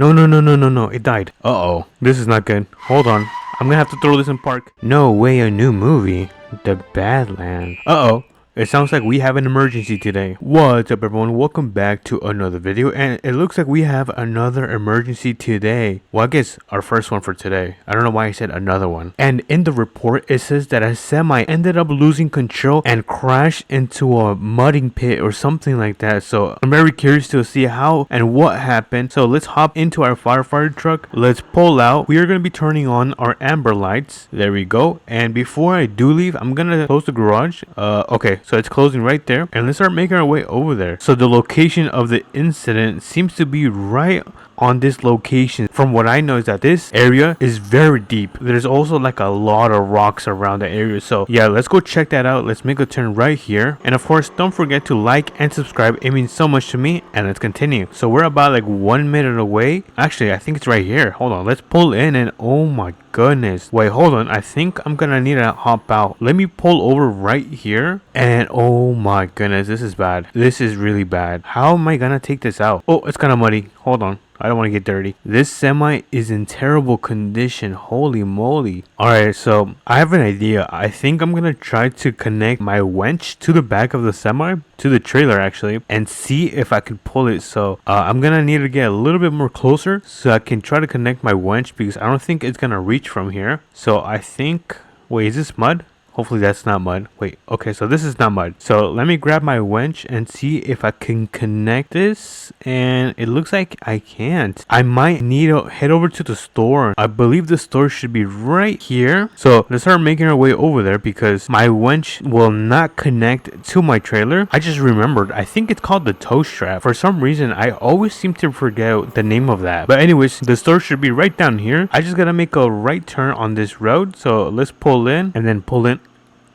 No, no, no, no, no, no. It died. Uh-oh. This is not good. Hold on. I'm gonna have to throw this in park. No way, a new movie. The Badland. Uh-oh. It sounds like we have an emergency today. What's up, everyone? Welcome back to another video, and it looks like we have another emergency today. Well, I guess our first one for today. I don't know why I said another one. And in the report, it says that a semi ended up losing control and crashed into a mudding pit or something like that. So I'm very curious to see how and what happened. So let's hop into our firefighter truck. Let's pull out. We are going to be turning on our amber lights. There we go. And before I do leave, I'm going to close the garage. Okay. So it's closing right there, and let's start making our way over there. So the location of the incident seems to be right on this location. From what I know is that this area is very deep. There's also like a lot of rocks around the area. So yeah, let's go check that out. Let's make a turn right here. And of course, don't forget to like and subscribe. It means so much to me. And let's continue. So we're about like 1 minute away. Actually, I think it's right here. Hold on. Let's pull in, and oh my goodness. Wait, hold on. I think I'm gonna need to hop out. Let me pull over right here. And oh my goodness, this is bad. This is really bad. How am I gonna take this out? Oh, it's kind of muddy. Hold on. I don't want to get dirty. This semi is in terrible condition. Holy moly. Alright, so I have an idea. I think I'm going to try to connect my winch to the back of the semi, to the trailer actually, and see if I can pull it. So I'm going to need to get a little bit more closer so I can try to connect my winch, because I don't think it's going to reach from here. So I think, wait, is this mud? Hopefully that's not mud. Wait, okay, so this is not mud. So let me grab my winch and see if I can connect this. And it looks like I can't. I might need to head over to the store. I believe the store should be right here. So let's start making our way over there, because my winch will not connect to my trailer. I just remembered, I think it's called the tow strap. For some reason, I always seem to forget the name of that. But anyways, the store should be right down here. I just gotta make a right turn on this road. So let's pull in and then pull in.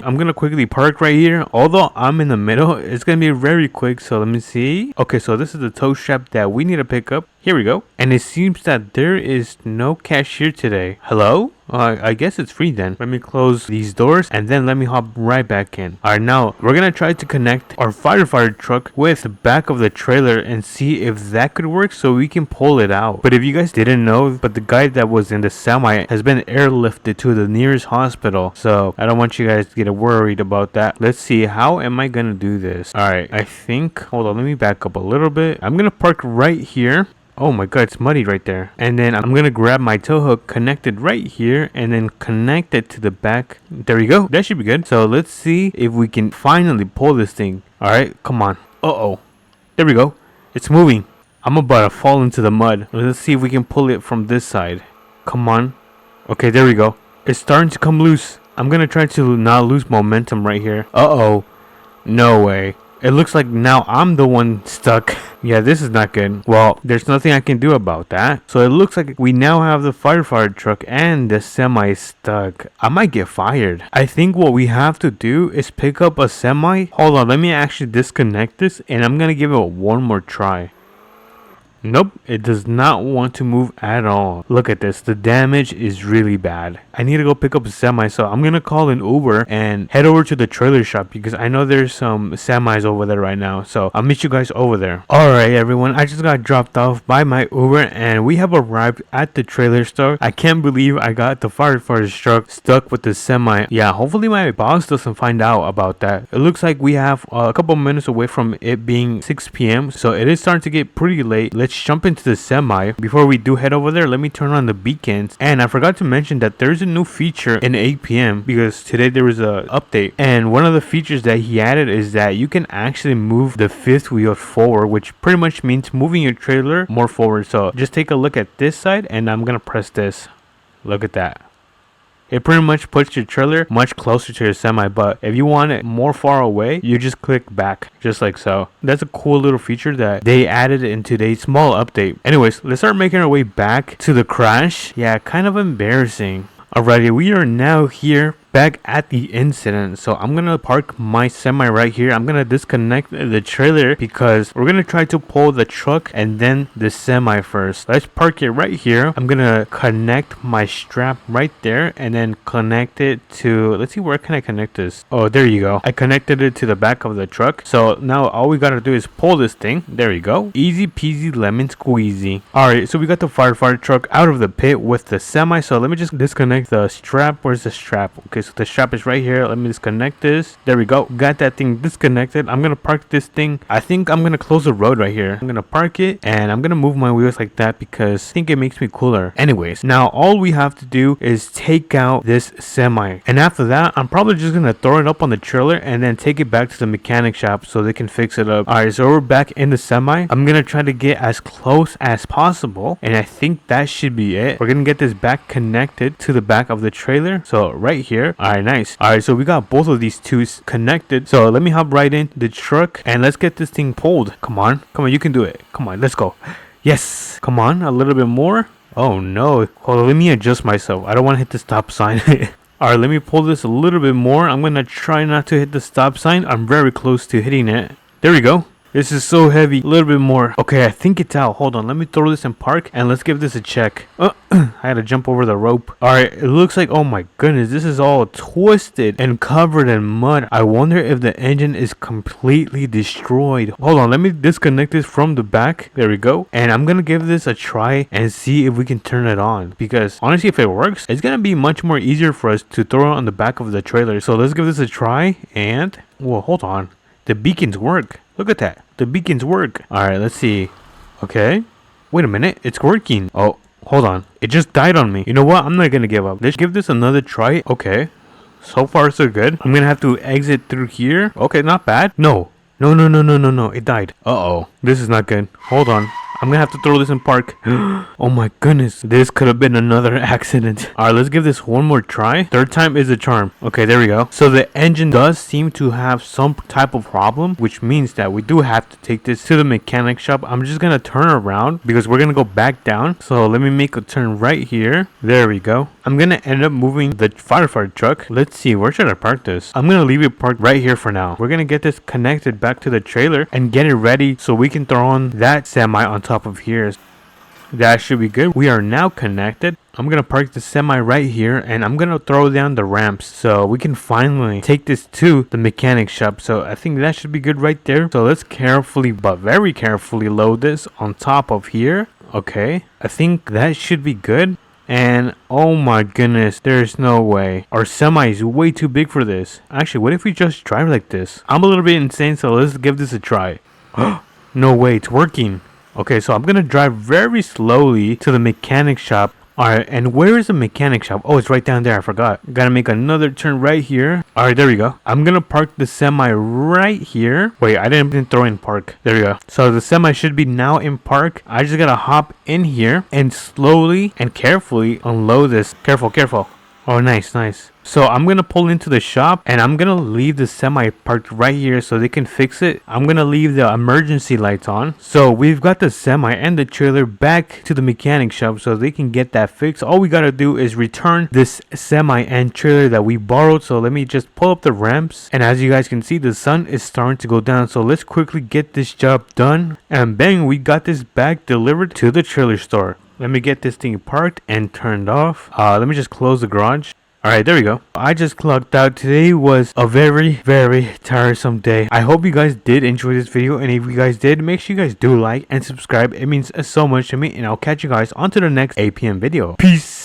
I'm gonna quickly park right here. Although I'm in the middle, it's gonna be very quick. So let me see. Okay, so this is the tow strap that we need to pick up. Here we go. And it seems that there is no cashier today. Hello? I guess it's free then. Let me close these doors and then let me hop right back in. Alright, now we're gonna try to connect our firefighter truck with the back of the trailer and see if that could work so we can pull it out. But if you guys didn't know, but the guy that was in the semi has been airlifted to the nearest hospital. So I don't want you guys to get worried about that. Let's see, how am I gonna do this? Alright, I think, hold on, let me back up a little bit. I'm gonna park right here. Oh my god, it's muddy right there. And then I'm gonna grab my tow hook connected right here and then connect it to the back. There we go. That should be good. So let's see if we can finally pull this thing. Alright, come on. Uh-oh. There we go. It's moving. I'm about to fall into the mud. Let's see if we can pull it from this side. Come on. Okay, there we go. It's starting to come loose. I'm gonna try to not lose momentum right here. Uh-oh. No way. It looks like now I'm the one stuck. Yeah, this is not good. Well, there's nothing I can do about that. So it looks like we now have the firefighter truck and the semi stuck. I might get fired. I think what we have to do is pick up a semi. Hold on, let me actually disconnect this and I'm gonna give it one more try. Nope, it does not want to move at all. Look at this, the damage is really bad. I need to go pick up a semi, so I'm gonna call an Uber and head over to the trailer shop, because I know there's some semis over there right now. So I'll meet you guys over there. Alright everyone, I just got dropped off by my Uber and we have arrived at the trailer store. I can't believe I got the firefighter's truck stuck with the semi. Yeah, hopefully my boss doesn't find out about that. It looks like we have a couple minutes away from it being 6 p.m. So it is starting to get pretty late. Let's jump into the semi. Before we do head over there, let me turn on the beacons. And I forgot to mention that there's a new feature in APM, because today there was a update, and one of the features that he added is that you can actually move the fifth wheel forward, which pretty much means moving your trailer more forward. So just take a look at this side and I'm gonna press this. Look at that. It pretty much puts your trailer much closer to your semi, but if you want it more far away, you just click back, just like so. That's a cool little feature that they added in today's small update. Anyways, let's start making our way back to the crash. Yeah, kind of embarrassing. Alrighty, we are now here back at the incident. So I'm gonna park my semi right here. I'm gonna disconnect the trailer because we're gonna try to pull the truck and then the semi first. Let's park it right here. I'm gonna connect my strap right there and then connect it to, let's see, where can I connect this? Oh, there you go. I connected it to the back of the truck. So now all we gotta do is pull this thing. There you go. Easy peasy lemon squeezy. Alright, so we got the fire truck out of the pit with the semi. So let me just disconnect the strap. Where's the strap? Okay, so the strap is right here. Let me disconnect this. There we go. Got that thing disconnected. I'm gonna park this thing. I think I'm gonna close the road right here. I'm gonna park it and I'm gonna move my wheels like that because I think it makes me cooler. Anyways, now all we have to do is take out this semi, and after that I'm probably just gonna throw it up on the trailer and then take it back to the mechanic shop so they can fix it up. Alright, so we're back in the semi. I'm gonna try to get as close as possible, and I think that should be it. We're gonna get this back connected to the back of the trailer, so right here. Alright, nice. Alright, so we got both of these two connected, so let me hop right in the truck and let's get this thing pulled. Come on, you can do it. Come on, let's go. Yes, come on, a little bit more. Oh no, hold on, let me adjust myself. I don't want to hit the stop sign. Alright, let me pull this a little bit more. I'm gonna try not to hit the stop sign. I'm very close to hitting it. There we go. This is so heavy. A little bit more. Okay, I think it's out. Hold on. Let me throw this in park and let's give this a check. I had to jump over the rope. Alright, it looks like, oh my goodness, this is all twisted and covered in mud. I wonder if the engine is completely destroyed. Hold on. Let me disconnect this from the back. There we go. And I'm going to give this a try and see if we can turn it on. Because honestly, if it works, it's going to be much more easier for us to throw it on the back of the trailer. So let's give this a try. And, well, hold on. The beacons work. Look at that. The beacons work. Alright, let's see. Okay. Wait a minute. It's working. Oh, hold on. It just died on me. You know what? I'm not gonna give up. Let's give this another try. Okay. So far, so good. I'm gonna have to exit through here. Okay, not bad. No. No. It died. Uh-oh. This is not good. Hold on. I'm gonna have to throw this in park. Oh my goodness. This could have been another accident. Alright, let's give this one more try. Third time is a charm. Okay, there we go. So the engine does seem to have some type of problem, which means that we do have to take this to the mechanic shop. I'm just gonna turn around because we're gonna go back down. So let me make a turn right here. There we go. I'm gonna end up moving the firefighter truck. Let's see, where should I park this? I'm gonna leave it parked right here for now. We're gonna get this connected back to the trailer and get it ready so we can throw on that semi on top of here. That should be good. We are now connected. I'm gonna park the semi right here and I'm gonna throw down the ramps so we can finally take this to the mechanic shop. So I think that should be good right there. So let's carefully, but very carefully, load this on top of here. Okay, I think that should be good. And oh my goodness, there's no way. Our semi is way too big for this. Actually, what if we just drive like this? I'm a little bit insane, so let's give this a try. No way, it's working. Okay, so I'm gonna drive very slowly to the mechanic shop. Alright, and where is the mechanic shop? Oh, it's right down there. I forgot. Gotta make another turn right here. Alright, there we go. I'm gonna park the semi right here. Wait, I didn't throw in park. There we go. So the semi should be now in park. I just gotta hop in here and slowly and carefully unload this. Careful. Oh, nice. So I'm gonna pull into the shop and I'm gonna leave the semi parked right here so they can fix it. I'm gonna leave the emergency lights on. So we've got the semi and the trailer back to the mechanic shop so they can get that fixed. All we gotta do is return this semi and trailer that we borrowed. So let me just pull up the ramps, and as you guys can see, the sun is starting to go down. So let's quickly get this job done, and bang, we got this back delivered to the trailer store. Let me get this thing parked and turned off. Let me just close the garage. Alright, there we go. I just clocked out. Today was a very, very tiresome day. I hope you guys did enjoy this video, and if you guys did, make sure you guys do like and subscribe. It means so much to me, and I'll catch you guys on to the next APM video. Peace!